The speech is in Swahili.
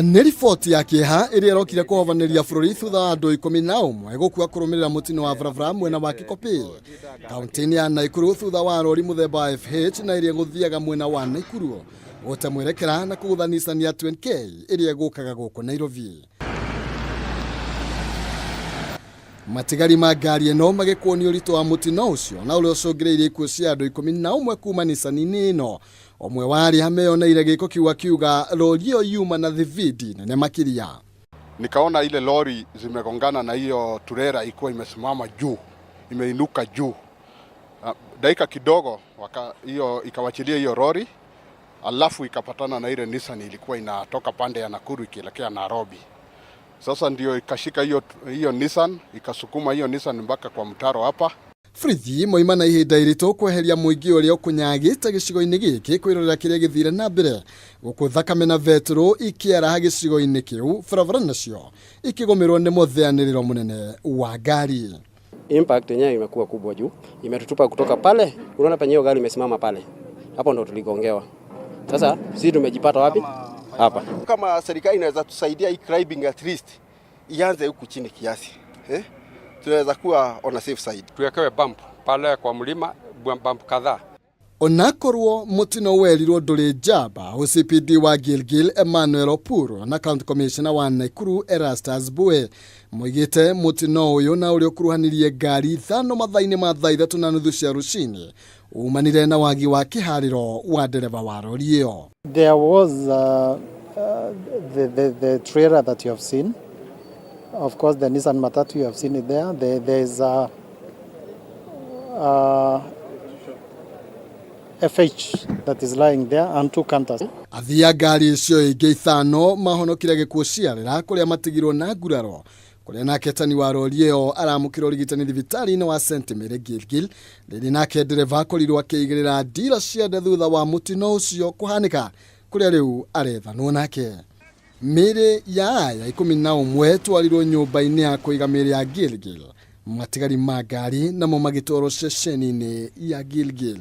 Nĩ riboti ya kĩeha ĩrĩa ĩrokire kũhobanĩria bũrũri thutha wa andũ 11 gũkua kũrũmĩrĩra mũtino wa barabara mwena wa Kikopi kaunti-inĩ ya Nakuru thutha wa rori mũthemba wa FH na ĩrĩa gũthiaga mwena wa Nakuru gũte mwerekera na kũgũthanĩcania 20K ĩrĩa gũkaga gũkũ Nairobi. Matigari ma ngari ĩno magĩkuonio ũritũ wa mũtino ũcio na ũrĩa ũcũngĩrĩirie ikuũ cia andũ 11 kuma nicani-inĩ ĩno. Omwe wa arĩa meyoneire gĩko kiuga lori hiyo yuma na thividi nene makiria. Nikaona ile lori zimegongana na hiyo turera ikuwa imesimama juu, imeinuka juu. Dakika kidogo hiyo ikawachilia hiyo lori, alafu ikapatana na ile Nissan ilikuwa inatoka pande ya Nakuru ikielekea Nairobi. Sasa ndio ikashika hiyo Nissan, ikasukuma hiyo Nissan mpaka kwa mtaro hapa. Frithi moimana ihinda iritũ kweheria mũingĩ ũrĩa ũkũnyagĩte gĩcigo-inĩ gĩkĩ kwĩrorera kĩrĩa gĩthire na mbere gũkũ thakame na vetro ikĩaraha gĩcigo-inĩ kĩu, barabara nacio ikĩgũmĩrwo nĩ mũtheanĩrĩro mũnene wa ngari. Impact yenyewe imekuwa kubwa juu, imetutupa kutoka pale, unaona penye hiyo gari imesimama pale, hapo ndo tuligongewa. Sasa sisi tumejipata wapi? Hapa. Kama serikali inaweza tusaidia hii climbing at least ianze huku chini kiasi, tunaweza kuwa on a safe side. Tuwekewe bump pale kwa mlima, bump kadhaa. Onakorwo mũtino werirwo ndũrĩ njamba, OCPD wa Gilgil Emmanuel Opuro na County Commissioner wa Nakuru Erastus Bue moigĩte mũtino ũyũ na ũrĩa ũkuruhanirie ngari 5 mathaa-inĩ ma thaa 3:30 cia rũcinĩ umanire na wagi wa kĩharĩro wa ndereba wa lori ĩyo. There was the trailer that you have seen. Of course, the Nissan Matatu, you have seen it there. There is FH that is lying there and 2 canters. Athia ngari icio ingĩ 5 mahonokire gĩkuũ ciarĩra kũrĩa matigirwo na nguraro kũrĩa nake tani wa lori ĩyo aramũkĩrwo ũrigitani thibitarĩ-inĩ wa St Mary Gilgil rĩrĩ nake ndereba akorirwo akĩigĩrĩra ndira ciande thutha wa mũtino ũcio kũhanĩka kũrĩa rĩu arethanwo nake. Mĩrĩ ya aya 11 twarirwo nyũmba-inĩ ya kũiga mĩrĩ ya Gilgil, matigari ma ngari namo magĩtwarwo ceceni-inĩ ya Gilgil.